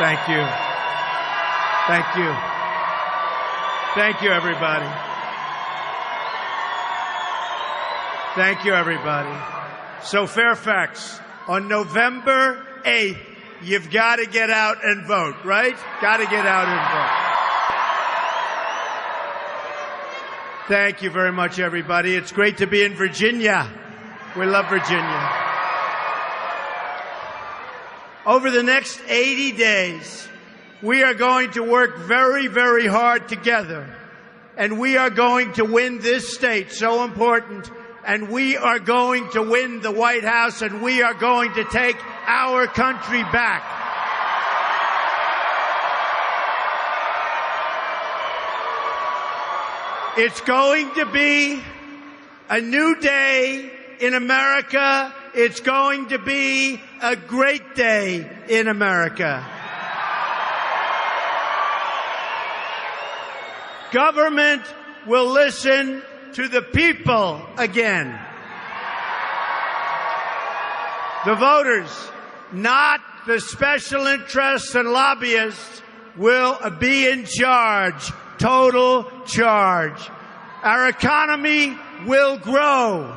Thank you. Thank you. Thank you, everybody. Thank you, everybody. So, Fairfax, on November 8th, you've got to get out and vote, right? Got to get out and vote. Thank you very much, everybody. It's great to be in Virginia. We love Virginia. Over the next 80 days, we are going to work very, very hard together. And we are going to win this state, so important. And we are going to win the White House, and we are going to take our country back. It's going to be a new day in America. It's going to be a great day in America. Government will listen to the people again. The voters, not the special interests and lobbyists, will be in charge. Total charge. Our economy will grow.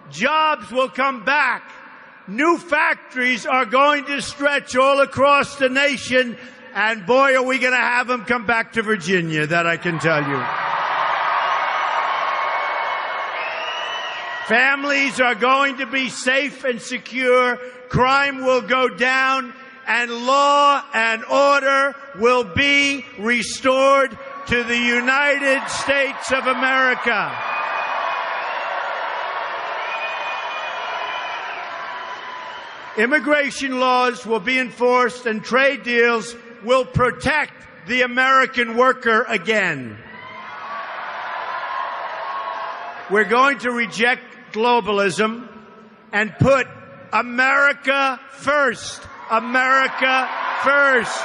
Jobs will come back. New factories are going to stretch all across the nation. And boy, are we going to have them come back to Virginia, that I can tell you. Families are going to be safe and secure. Crime will go down, and law and order will be restored to the United States of America. Immigration laws will be enforced, and trade deals will protect the American worker again. We're going to reject globalism and put America first. America first.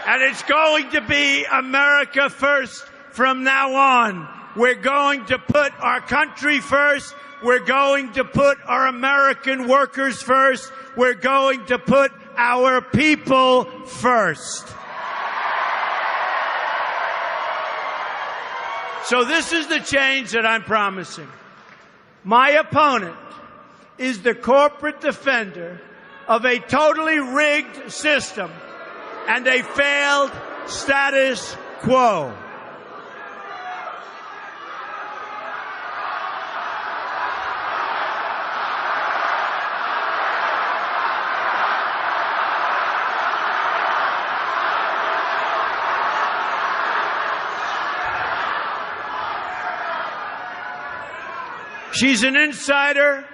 And it's going to be America first from now on. We're going to put our country first. We're going to put our American workers first. We're going to put our people first. So this is the change that I'm promising. My opponent is the corporate defender of a totally rigged system and a failed status quo. She's an insider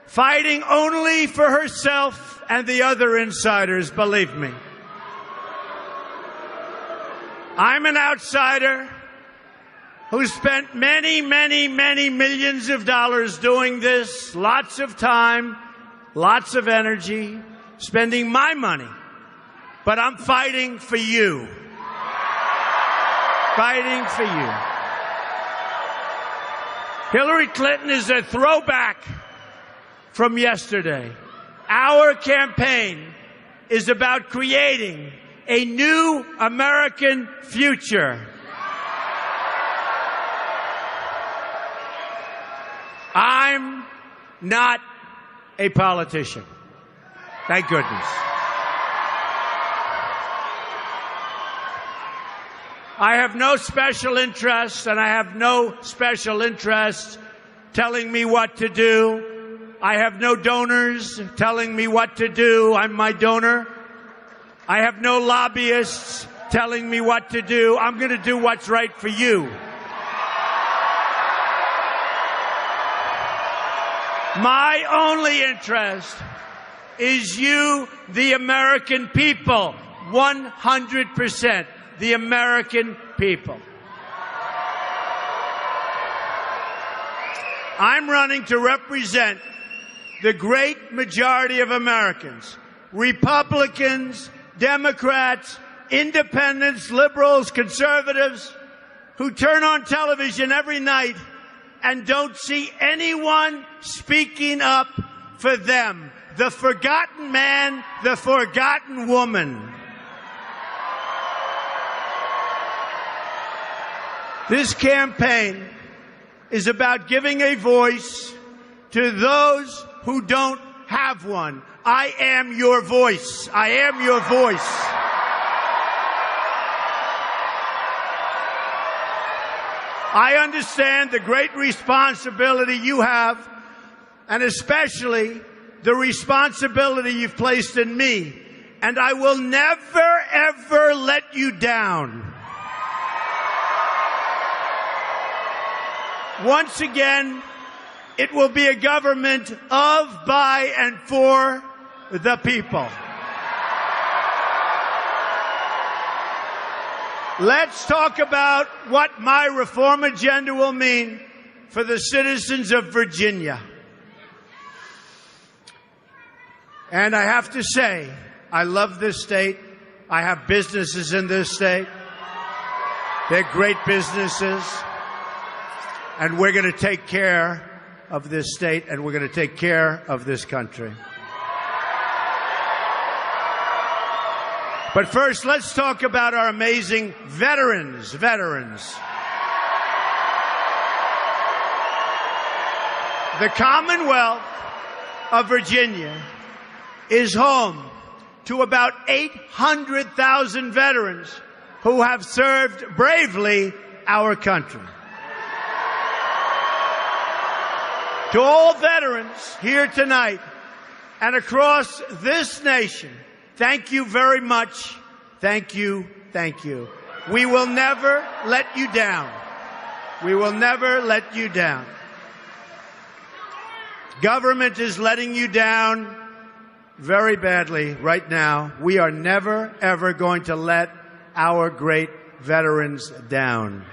fighting only for herself and the other insiders, believe me. I'm an outsider who spent many, many, many millions of dollars doing this, lots of time, lots of energy, spending my money. But I'm fighting for you. Fighting for you. Hillary Clinton is a throwback from yesterday. Our campaign is about creating a new American future. I'm not a politician. Thank goodness. I have no special interests, and I have no special interests telling me what to do. I have no donors telling me what to do. I'm my donor. I have no lobbyists telling me what to do. I'm going to do what's right for you. My only interest is you, the American people, 100%. The American people. I'm running to represent the great majority of Americans, Republicans, Democrats, independents, liberals, conservatives, who turn on television every night and don't see anyone speaking up for them. the forgotten man, the forgotten woman. This campaign is about giving a voice to those who don't have one. I am your voice. I am your voice. I understand the great responsibility you have, and especially the responsibility you've placed in me. And I will never, ever let you down. Once again, it will be a government of, by, and for the people. Let's talk about what my reform agenda will mean for the citizens of Virginia. And I have to say, I love this state. I have businesses in this state. They're great businesses. And we're going to take care of this state, and we're going to take care of this country. But first, let's talk about our amazing veterans. The Commonwealth of Virginia is home to about 800,000 veterans who have served bravely our country. To all veterans here tonight and across this nation, thank you very much. Thank you. Thank you. We will never let you down. We will never let you down. Government is letting you down very badly right now. We are never, ever going to let our great veterans down.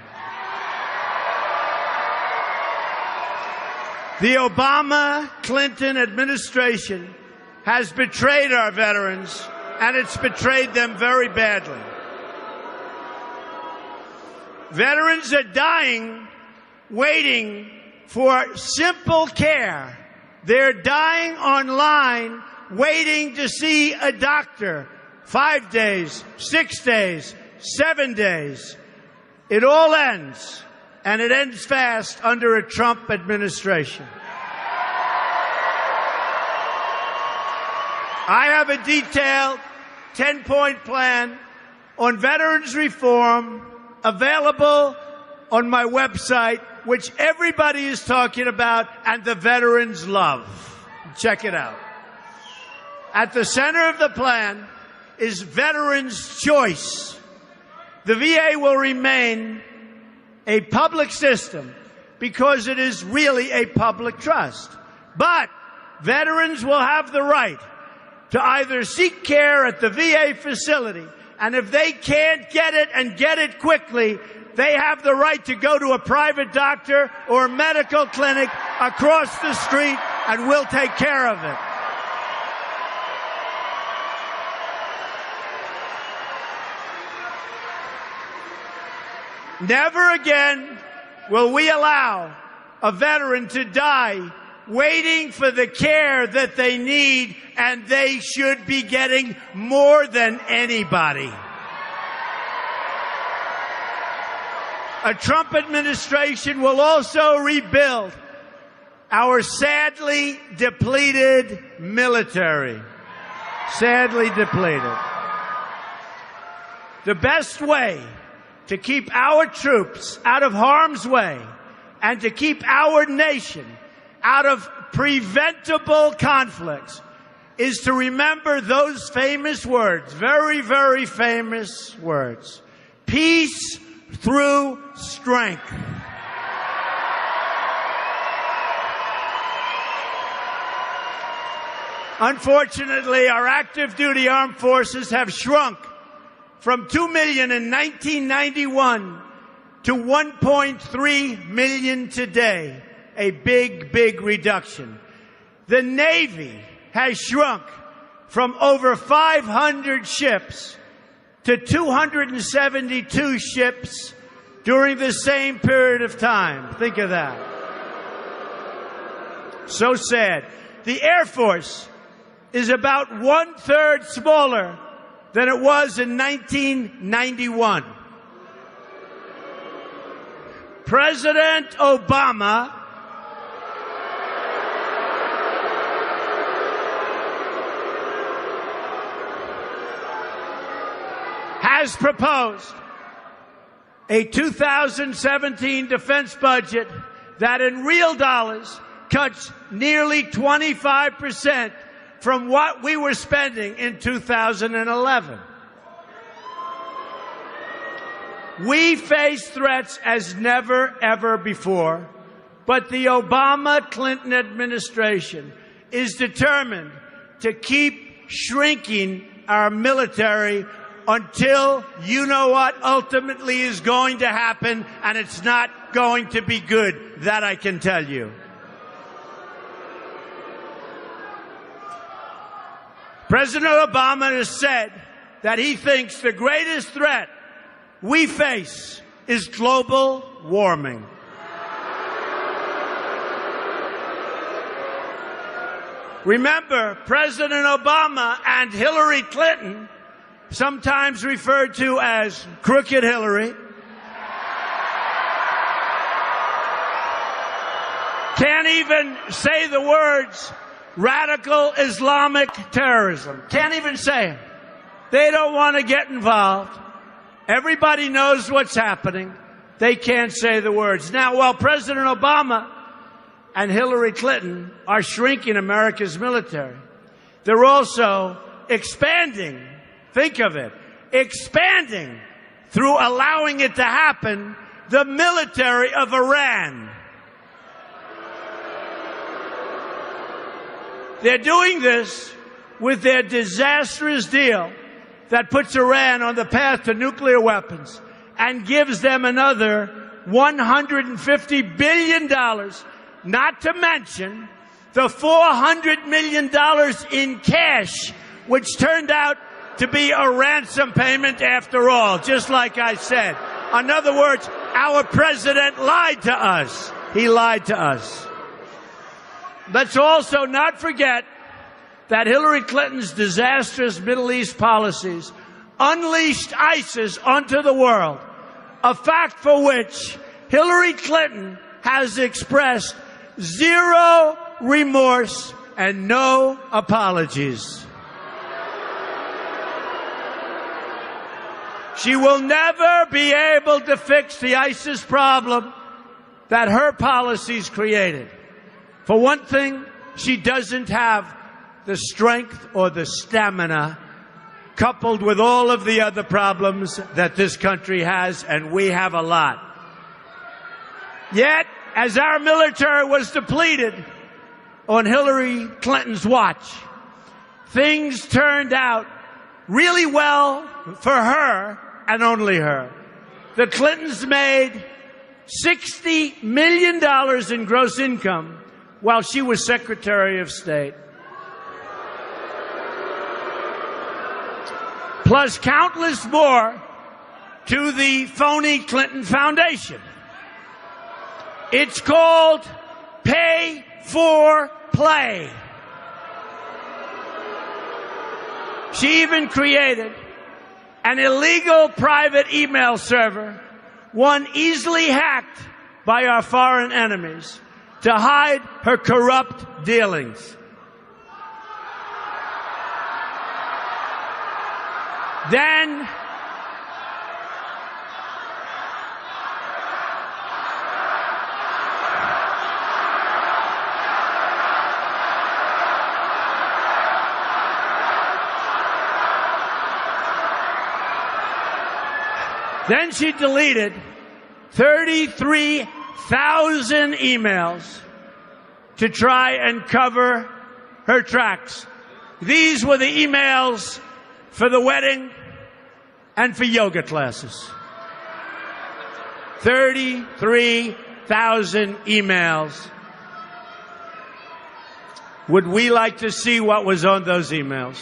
The Obama-Clinton administration has betrayed our veterans, and it's betrayed them very badly. Veterans are dying waiting for simple care. They're dying online waiting to see a doctor. 5 days, 6 days, 7 days. It all ends. And it ends fast under a Trump administration. I have a detailed 10-point plan on veterans reform available on my website, which everybody is talking about and the veterans love. Check it out. At the center of the plan is Veterans' Choice. The VA will remain a public system because it is really a public trust. But veterans will have the right to either seek care at the VA facility, and if they can't get it and get it quickly, they have the right to go to a private doctor or medical clinic across the street, and we'll take care of it. Never again will we allow a veteran to die waiting for the care that they need, and they should be getting more than anybody. A Trump administration will also rebuild our sadly depleted military. Sadly depleted. The best way to keep our troops out of harm's way and to keep our nation out of preventable conflicts is to remember those famous words, very, very famous words. Peace through strength. Unfortunately, our active duty armed forces have shrunk from 2 million in 1991 to 1.3 million today. A big, big reduction. The Navy has shrunk from over 500 ships to 272 ships during the same period of time. Think of that. So sad. The Air Force is about 1/3 smaller than it was in 1991. President Obama has proposed a 2017 defense budget that in real dollars cuts nearly 25% from what we were spending in 2011. We face threats as never, ever before, but the Obama-Clinton administration is determined to keep shrinking our military until you know what ultimately is going to happen, and it's not going to be good. That I can tell you. President Obama has said that he thinks the greatest threat we face is global warming. Remember, President Obama and Hillary Clinton, sometimes referred to as Crooked Hillary, can't even say the words radical Islamic terrorism. Can't even say it. They don't want to get involved. Everybody knows what's happening. They can't say the words. Now, while President Obama and Hillary Clinton are shrinking America's military, they're also expanding. Think of it. Expanding, through allowing it to happen, the military of Iran. They're doing this with their disastrous deal that puts Iran on the path to nuclear weapons and gives them another $150 billion, not to mention the $400 million in cash, which turned out to be a ransom payment after all, just like I said. In other words, our president lied to us. He lied to us. Let's also not forget that Hillary Clinton's disastrous Middle East policies unleashed ISIS onto the world, a fact for which Hillary Clinton has expressed zero remorse and no apologies. She will never be able to fix the ISIS problem that her policies created. For one thing, she doesn't have the strength or the stamina, coupled with all of the other problems that this country has, and we have a lot. Yet, as our military was depleted on Hillary Clinton's watch, things turned out really well for her and only her. The Clintons made $60 million in gross income while she was Secretary of State, plus countless more to the phony Clinton Foundation. It's called pay for play. She even created an illegal private email server, one easily hacked by our foreign enemies, to hide her corrupt dealings. Then she deleted 33,000 emails to try and cover her tracks. These were the emails for the wedding and for yoga classes. 33,000 emails. Would we like to see what was on those emails?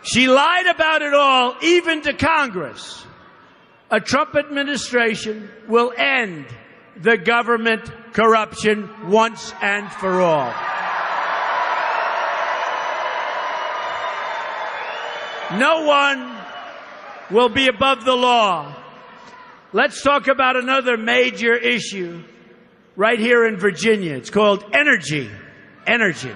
She lied about it all, even to Congress. A Trump administration will end the government corruption once and for all. No one will be above the law. Let's talk about another major issue right here in Virginia. It's called energy. Energy.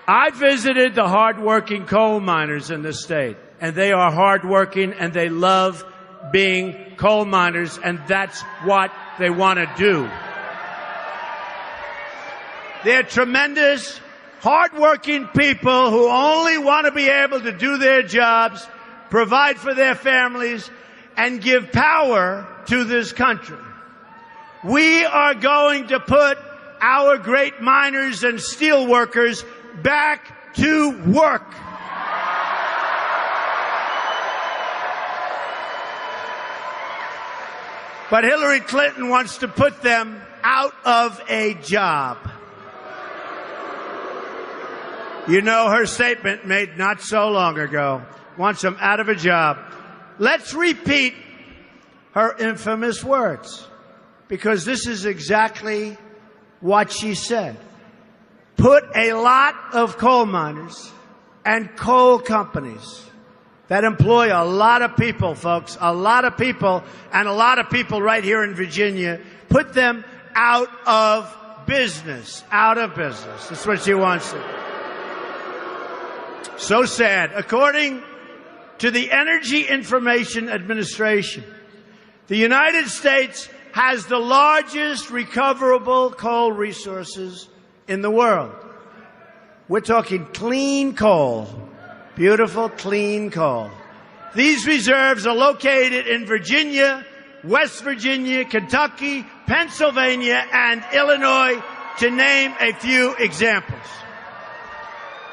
I visited the hardworking coal miners in the state, and they are hardworking and they love being coal miners, and that's what they want to do. They're tremendous, hardworking people who only want to be able to do their jobs, provide for their families, and give power to this country. We are going to put our great miners and steel workers back to work. But Hillary Clinton wants to put them out of a job. You know her statement made not so long ago, wants them out of a job. Let's repeat her infamous words, because this is exactly what she said. Put a lot of coal miners and coal companies that employ a lot of people, folks, a lot of people, and a lot of people right here in Virginia, put them out of business, out of business. That's what she wants to do. So sad. According to the Energy Information Administration, the United States has the largest recoverable coal resources in the world. We're talking clean coal, beautiful clean coal. These reserves are located in Virginia, West Virginia, Kentucky, Pennsylvania, and Illinois, to name a few examples.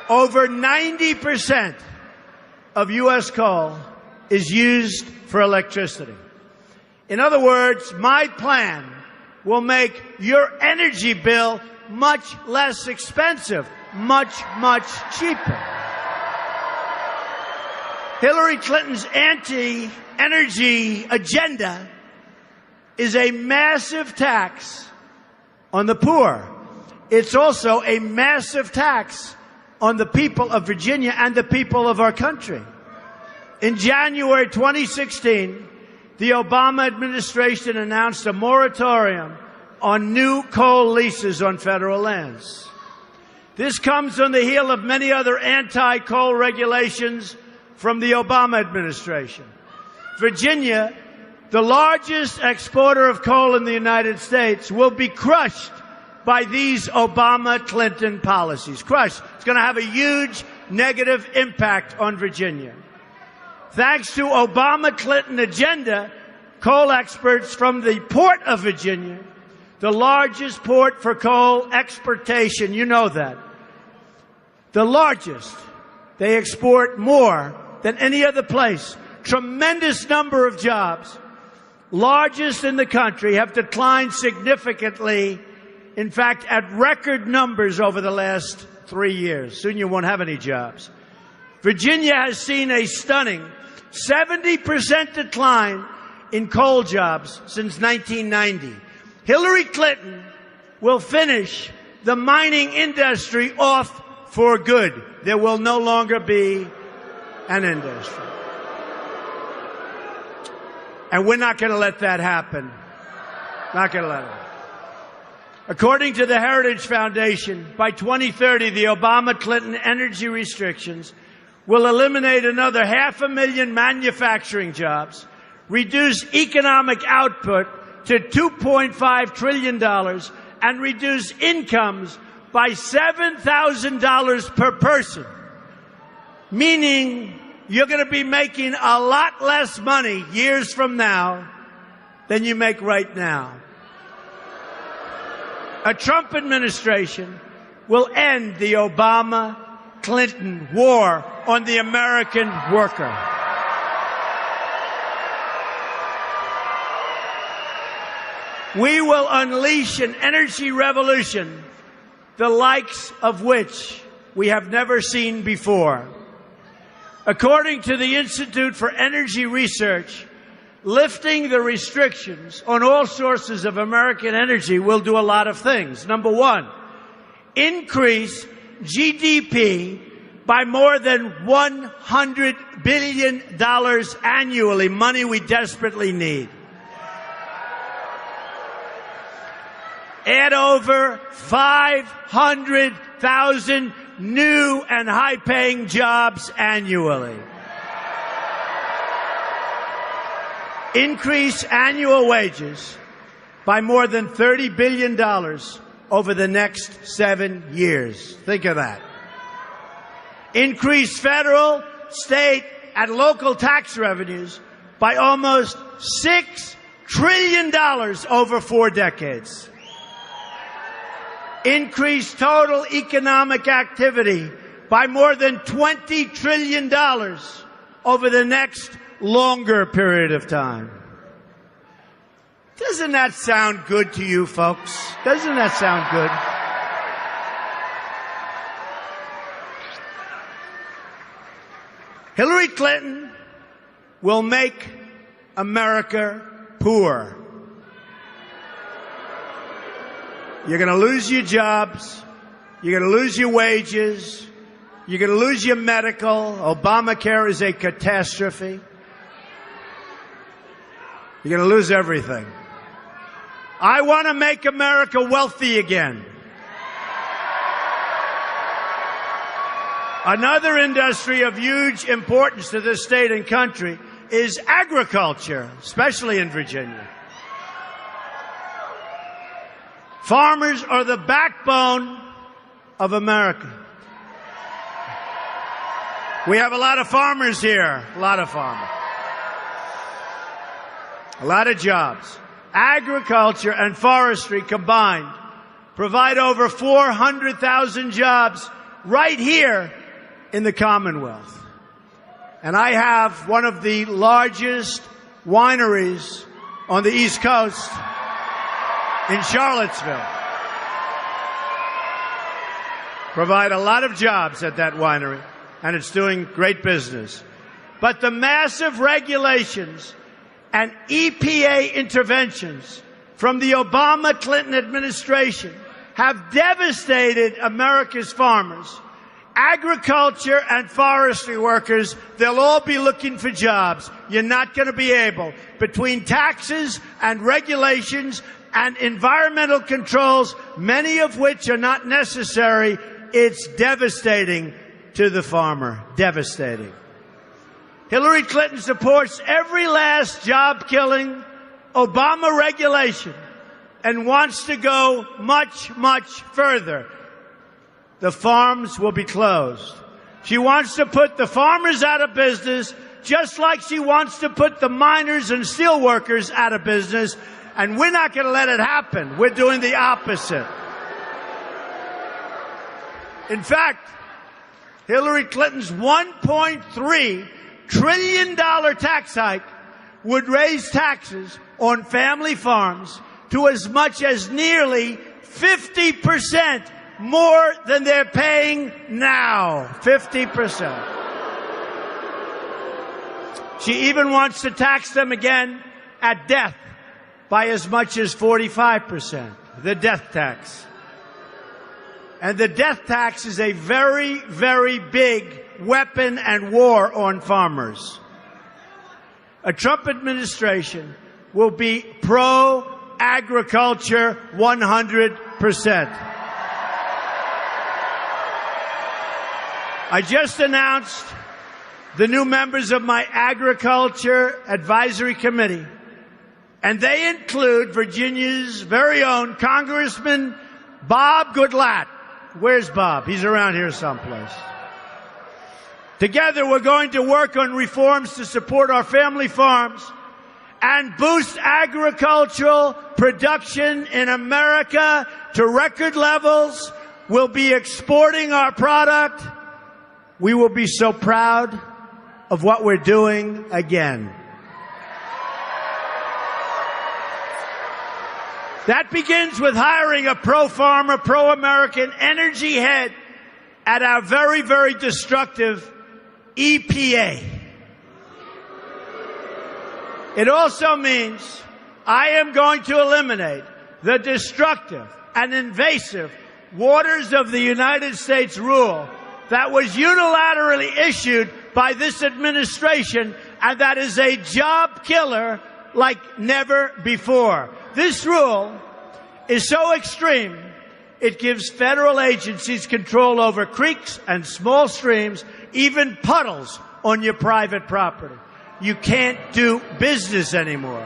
Over 90% of U.S. coal is used for electricity. In other words, my plan will make your energy bill much less expensive, much, much cheaper. Hillary Clinton's anti-energy agenda is a massive tax on the poor. It's also a massive tax on the people of Virginia and the people of our country. In January 2016, the Obama administration announced a moratorium on new coal leases on federal lands. This comes on the heel of many other anti-coal regulations from the Obama administration. Virginia, the largest exporter of coal in the United States, will be crushed by these Obama-Clinton policies. Crushed. It's going to have a huge negative impact on Virginia. Thanks to Obama-Clinton agenda, coal experts from the Port of Virginia, the largest port for coal exportation, you know that, the largest, they export more than any other place. Tremendous number of jobs, largest in the country, have declined significantly, in fact, at record numbers over the last 3 years. Soon you won't have any jobs. Virginia has seen a stunning 70% decline in coal jobs since 1990. Hillary Clinton will finish the mining industry off for good. There will no longer be an industry. And we're not going to let that happen. Not going to let it happen. According to the Heritage Foundation, by 2030, the Obama-Clinton energy restrictions will eliminate another 500,000 manufacturing jobs, reduce economic output to $2.5 trillion, and reduce incomes by $7,000 per person, meaning you're going to be making a lot less money years from now than you make right now. A Trump administration will end the Obama-Clinton war on the American worker. We will unleash an energy revolution, the likes of which we have never seen before. According to the Institute for Energy Research, lifting the restrictions on all sources of American energy will do a lot of things. Number one, increase GDP by more than $100 billion annually, money we desperately need. Add over 500,000 new and high-paying jobs annually. Increase annual wages by more than $30 billion over the next 7 years. Think of that. Increase federal, state, and local tax revenues by almost $6 trillion over 4 decades. Increase total economic activity by more than $20 trillion over the next longer period of time. Doesn't that sound good to you, folks? Doesn't that sound good? Hillary Clinton will make America poor. You're going to lose your jobs. You're going to lose your wages. You're going to lose your medical. Obamacare is a catastrophe. You're going to lose everything. I want to make America wealthy again. Another industry of huge importance to this state and country is agriculture, especially in Virginia. Farmers are the backbone of America. We have a lot of farmers here, a lot of farmers. A lot of jobs. Agriculture and forestry combined provide over 400,000 jobs right here in the Commonwealth. And I have one of the largest wineries on the East Coast in Charlottesville. Provide a lot of jobs at that winery, and it's doing great business. But the massive regulations and EPA interventions from the Obama-Clinton administration have devastated America's farmers. Agriculture and forestry workers, they'll all be looking for jobs. You're not going to be able. Between taxes and regulations and environmental controls, many of which are not necessary, it's devastating to the farmer. Devastating. Hillary Clinton supports every last job-killing Obama regulation and wants to go much, much further. The farms will be closed. She wants to put the farmers out of business, just like she wants to put the miners and steel workers out of business, and we're not going to let it happen. We're doing the opposite. In fact, Hillary Clinton's $1.3 trillion tax hike would raise taxes on family farms to as much as nearly 50% more than they're paying now. 50%. She even wants to tax them again at death by as much as 45%. The death tax. And the death tax is a very, very big weapon and war on farmers. A Trump administration will be pro-agriculture 100%. I just announced the new members of my Agriculture Advisory Committee, and they include Virginia's very own Congressman Bob Goodlatte. Where's Bob? He's around here someplace. Together, we're going to work on reforms to support our family farms and boost agricultural production in America to record levels. We'll be exporting our product. We will be so proud of what we're doing again. That begins with hiring a pro-farmer, pro-American energy head at our very, very destructive EPA. It also means I am going to eliminate the destructive and invasive Waters of the United States rule that was unilaterally issued by this administration, and that is a job killer like never before. This rule is so extreme, it gives federal agencies control over creeks and small streams, even puddles on your private property. You can't do business anymore.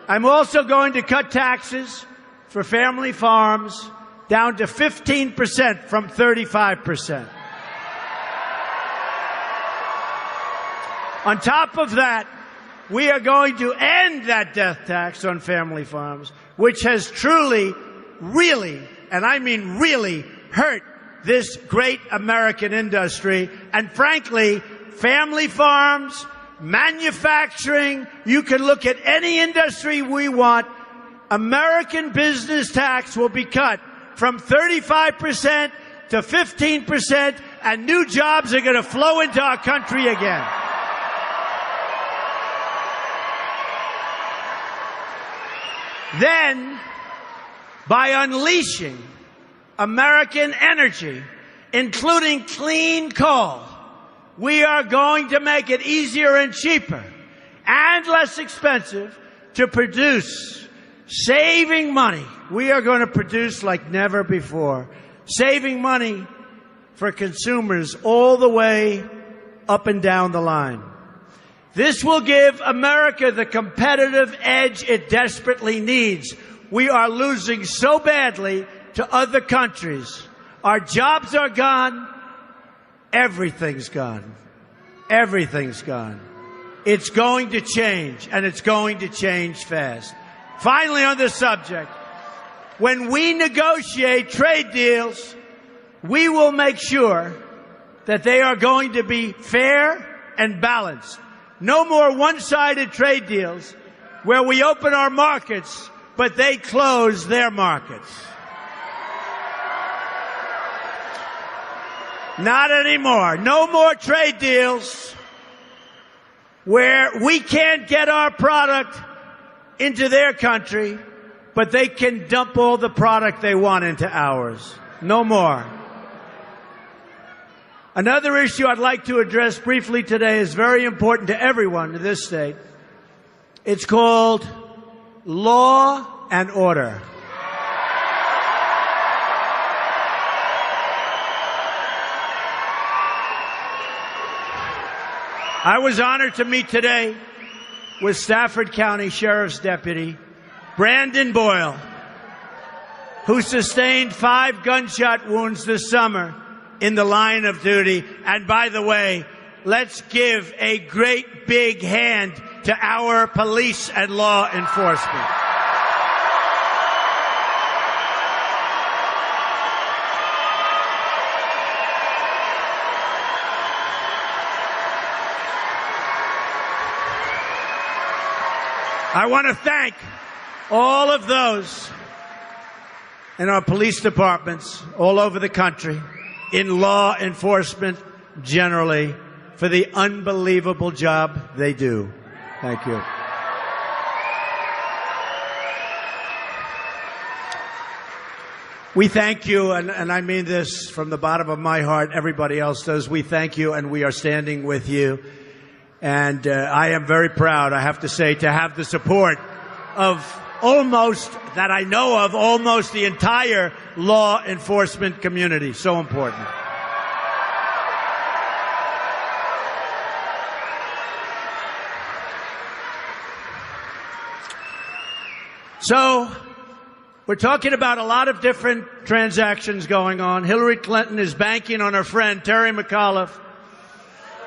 I'm also going to cut taxes for family farms down to 15% from 35%. On top of that, we are going to end that death tax on family farms, which has truly, really, and I mean really, hurt this great American industry. And frankly, family farms, manufacturing, you can look at any industry we want, American business tax will be cut from 35% to 15%, and new jobs are going to flow into our country again. Then, by unleashing American energy, including clean coal, we are going to make it easier and cheaper and less expensive to produce, saving money. We are going to produce like never before, saving money for consumers all the way up and down the line. This will give America the competitive edge it desperately needs. We are losing so badly to other countries. Our jobs are gone. Everything's gone. Everything's gone. It's going to change, and it's going to change fast. Finally, on this subject, when we negotiate trade deals, we will make sure that they are going to be fair and balanced. No more one-sided trade deals where we open our markets, but they close their markets. Not anymore. No more trade deals where we can't get our product into their country, but they can dump all the product they want into ours. No more. Another issue I'd like to address briefly today is very important to everyone in this state. It's called law and order. I was honored to meet today with Stafford County Sheriff's Deputy Brandon Boyle, who sustained 5 gunshot wounds this summer in the line of duty. And by the way, let's give a great big hand to our police and law enforcement. I want to thank all of those in our police departments all over the country, in law enforcement generally, for the unbelievable job they do. Thank you. We thank you, and I mean this from the bottom of my heart. Everybody else does. We thank you, and we are standing with you. And I am very proud, I have to say, to have the support of almost, that I know of, almost the entire law enforcement community. So important. So, we're talking about a lot of different transactions going on. Hillary Clinton is banking on her friend, Terry McAuliffe,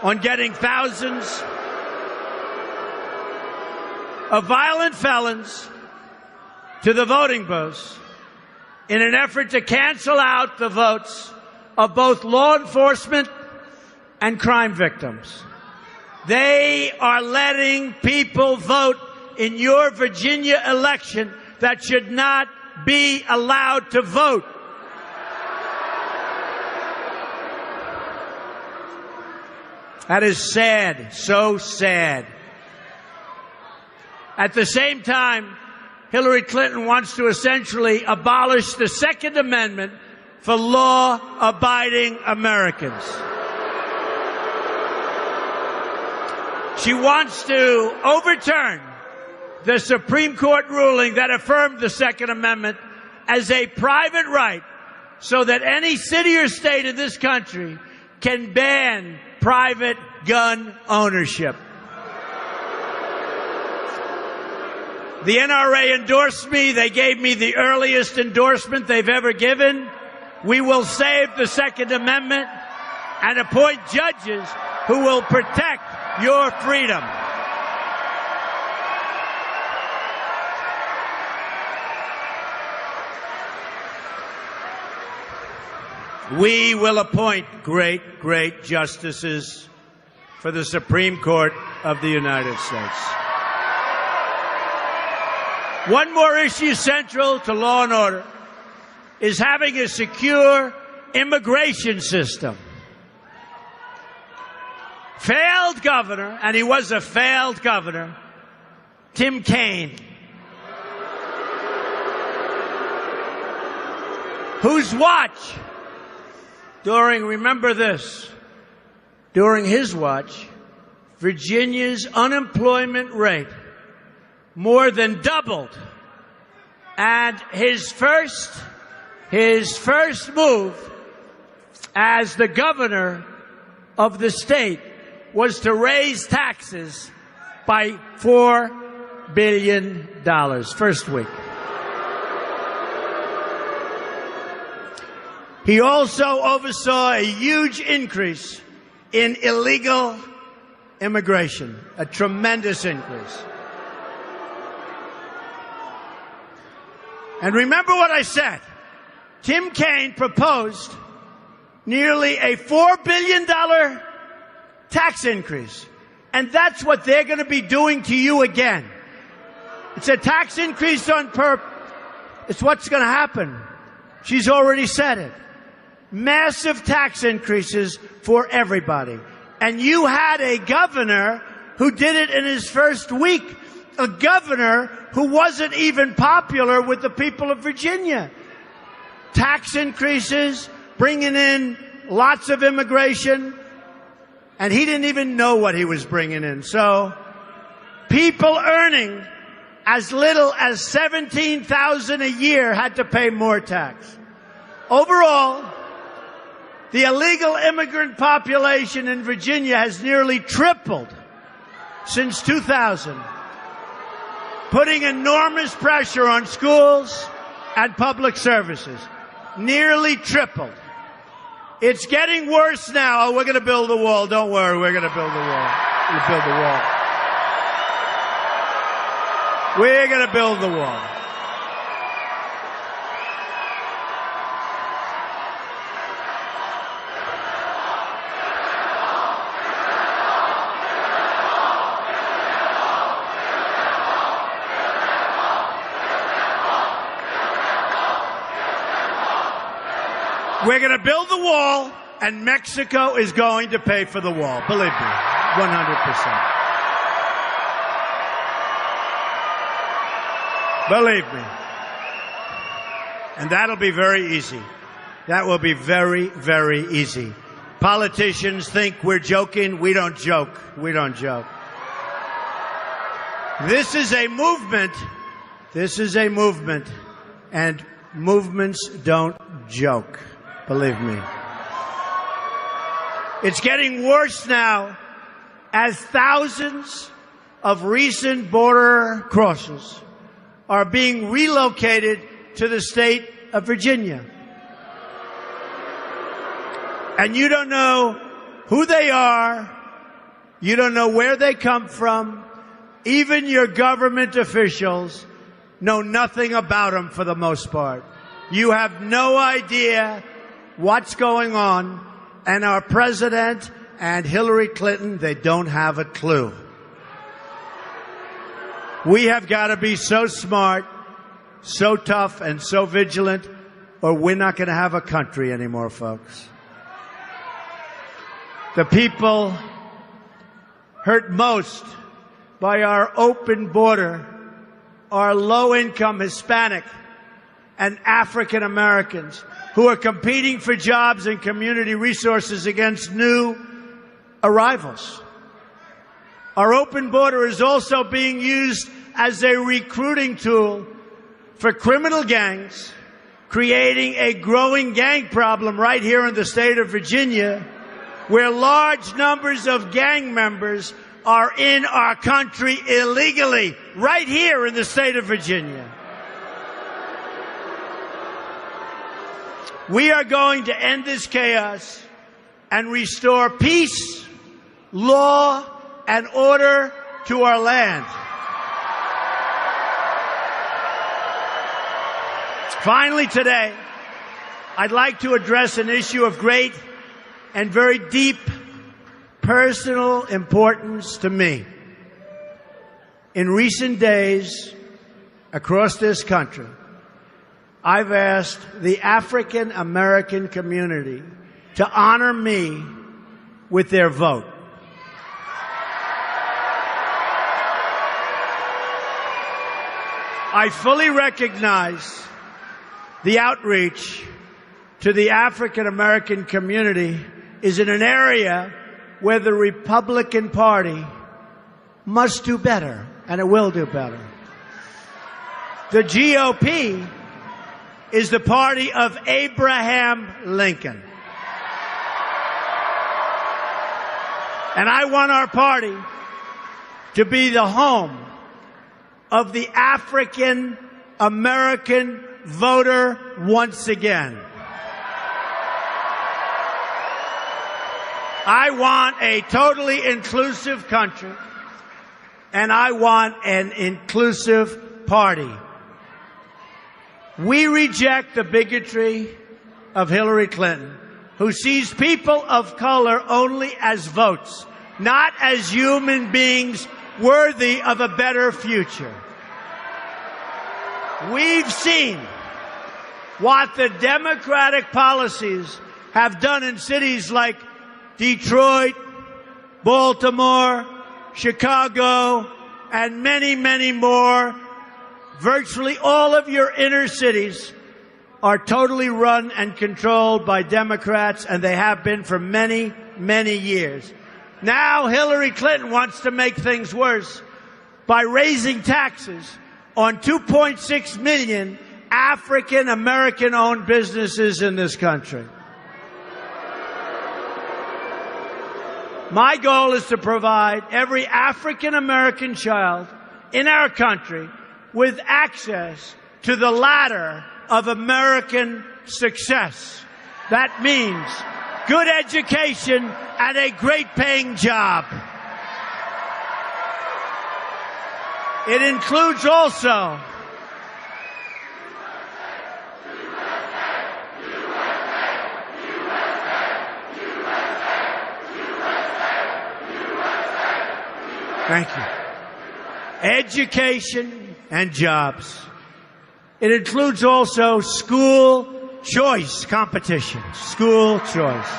on getting thousands of violent felons to the voting booths in an effort to cancel out the votes of both law enforcement and crime victims. They are letting people vote in your Virginia election that should not be allowed to vote. That is sad, so sad. At the same time, Hillary Clinton wants to essentially abolish the Second Amendment for law-abiding Americans. She wants to overturn the Supreme Court ruling that affirmed the Second Amendment as a private right so that any city or state in this country can ban private gun ownership. The NRA endorsed me. They gave me the earliest endorsement they've ever given. We will save the Second Amendment and appoint judges who will protect your freedom. We will appoint great, great justices for the Supreme Court of the United States. One more issue central to law and order is having a secure immigration system. Failed governor, and he was a failed governor, Tim Kaine, whose watch remember this, during his watch, Virginia's unemployment rate more than doubled. And his first move as the governor of the state was to raise taxes by $4 billion first week. He also oversaw a huge increase in illegal immigration, a tremendous increase. And remember what I said. Tim Kaine proposed nearly a $4 billion tax increase. And that's what they're going to be doing to you again. It's a tax increase on It's what's going to happen. She's already said it. Massive tax increases for everybody. And you had a governor who did it in his first week. A governor who wasn't even popular with the people of Virginia. Tax increases, bringing in lots of immigration, and he didn't even know what he was bringing in. So people earning as little as $17,000 a year had to pay more tax. Overall, the illegal immigrant population in Virginia has nearly tripled since 2000. Putting enormous pressure on schools and public services. Nearly tripled. It's getting worse now. Oh, we're going to build a wall. Don't worry, we're going to build a wall. We'll build the wall. We're going to build the wall. We're going to build the wall, and Mexico is going to pay for the wall. Believe me, 100%. Believe me. And that'll be very easy. That will be very, very easy. Politicians think we're joking. We don't joke. We don't joke. This is a movement. This is a movement. And movements don't joke. Believe me. It's getting worse now as thousands of recent border crossers are being relocated to the state of Virginia. And you don't know who they are. You don't know where they come from. Even your government officials know nothing about them for the most part. You have no idea what's going on, and our president and Hillary Clinton, they don't have a clue. We have got to be so smart, so tough, and so vigilant, or we're not going to have a country anymore, folks. The people hurt most by our open border are low-income Hispanic and African Americans who are competing for jobs and community resources against new arrivals. Our open border is also being used as a recruiting tool for criminal gangs, creating a growing gang problem right here in the state of Virginia, where large numbers of gang members are in our country illegally, right here in the state of Virginia. We are going to end this chaos and restore peace, law, and order to our land. Finally today, I'd like to address an issue of great and very deep personal importance to me. In recent days, across this country, I've asked the African American community to honor me with their vote. I fully recognize the outreach to the African American community is in an area where the Republican Party must do better, and it will do better. The GOP is the party of Abraham Lincoln. And I want our party to be the home of the African American voter once again. I want a totally inclusive country, and I want an inclusive party. We reject the bigotry of Hillary Clinton, who sees people of color only as votes, not as human beings worthy of a better future. We've seen what the Democratic policies have done in cities like Detroit, Baltimore, Chicago, and many, many more. Virtually all of your inner cities are totally run and controlled by Democrats, and they have been for many, many years. Now Hillary Clinton wants to make things worse by raising taxes on 2.6 million African American-owned businesses in this country. My goal is to provide every African American child in our country with access to the ladder of American success. That means good education and a great paying job. It includes also Thank you. Education and jobs. It includes also school choice competitions. School choice.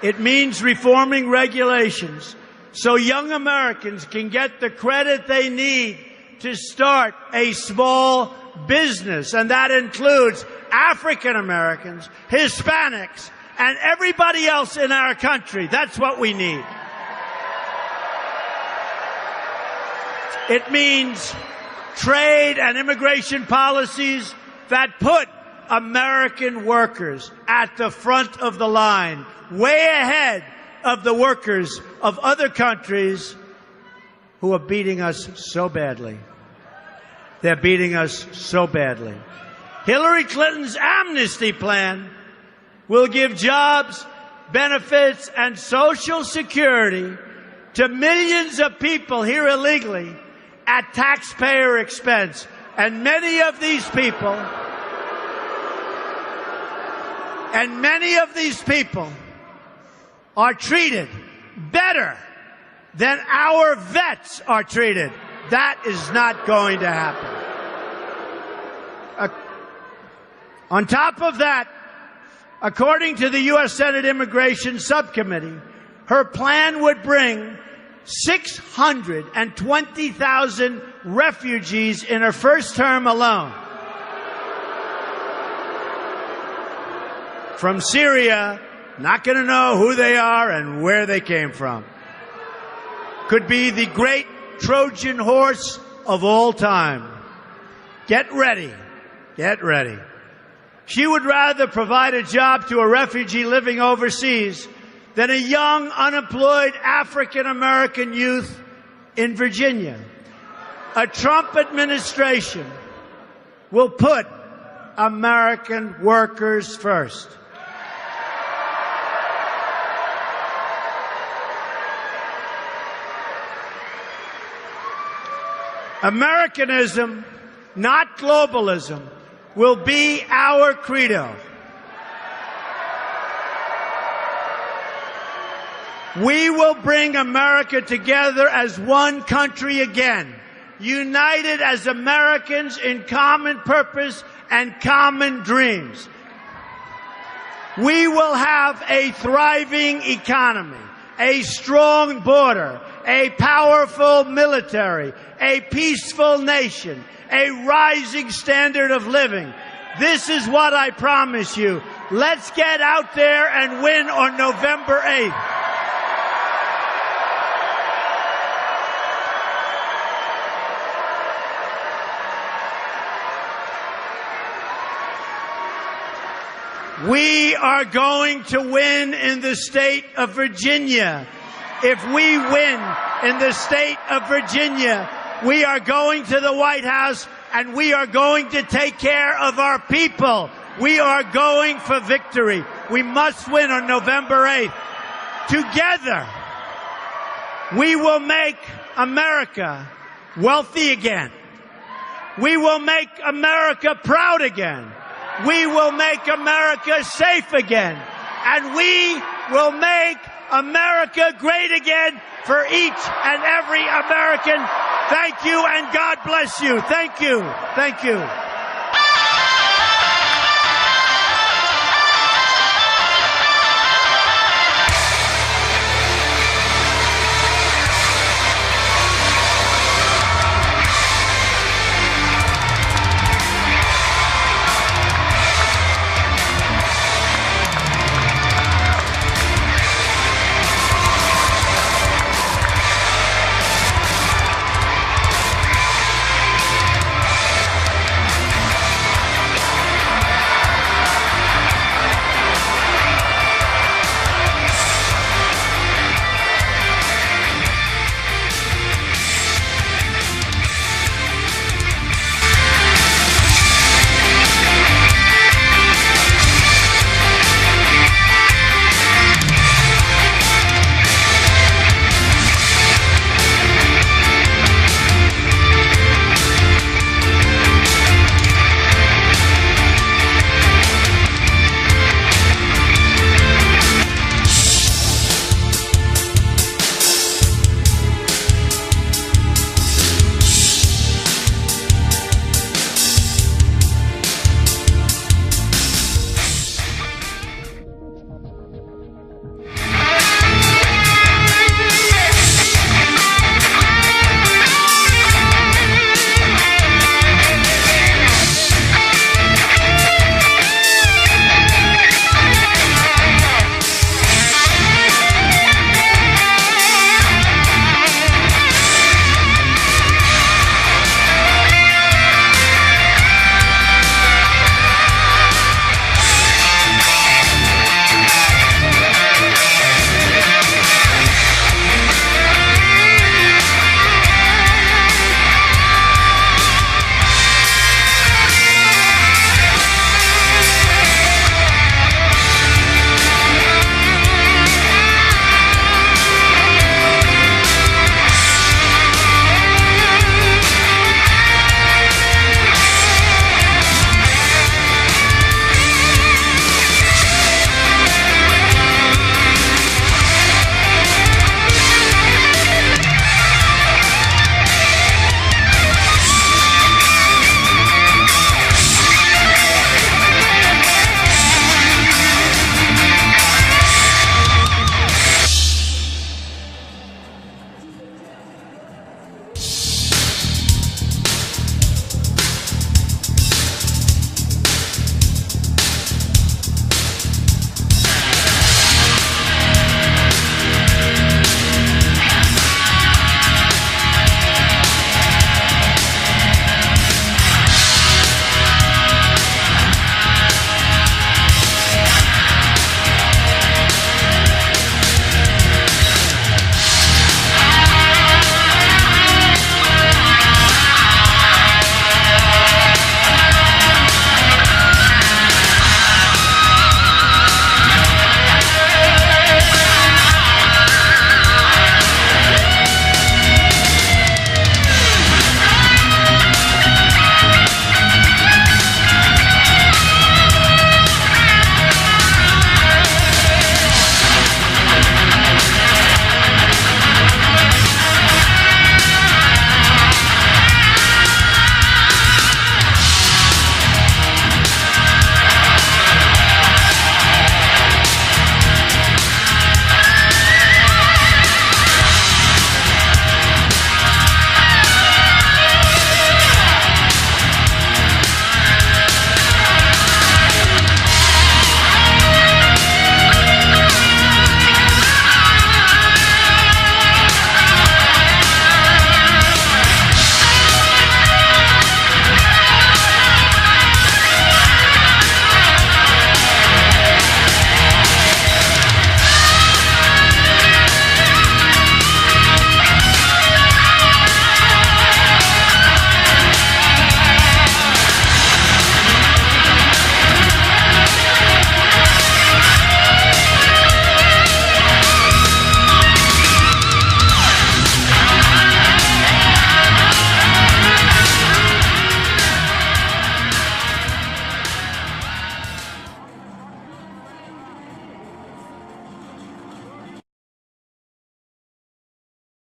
It means reforming regulations so young Americans can get the credit they need to start a small business. And that includes African Americans, Hispanics, and everybody else in our country. That's what we need. It means trade and immigration policies that put American workers at the front of the line, way ahead of the workers of other countries who are beating us so badly. They're beating us so badly. Hillary Clinton's amnesty plan will give jobs, benefits, and Social Security to millions of people here illegally at taxpayer expense. And many of these people are treated better than our vets are treated. That is not going to happen. On top of that, according to the U.S. Senate Immigration Subcommittee, her plan would bring 620,000 refugees in her first term alone. From Syria, not going to know who they are and where they came from. Could be the great Trojan horse of all time. Get ready. Get ready. She would rather provide a job to a refugee living overseas than a young, unemployed African-American youth in Virginia. A Trump administration will put American workers first. Americanism, not globalism, will be our credo. We will bring America together as one country again, united as Americans in common purpose and common dreams. We will have a thriving economy, a strong border, a powerful military, a peaceful nation, a rising standard of living. This is what I promise you. Let's get out there and win on November 8th. We are going to win in the state of Virginia. If we win in the state of Virginia, we are going to the White House and we are going to take care of our people. We are going for victory. We must win on November 8th. Together, we will make America wealthy again. We will make America proud again. We will make America safe again. And we will make America great again for each and every American. Thank you, and God bless you. Thank you. Thank you.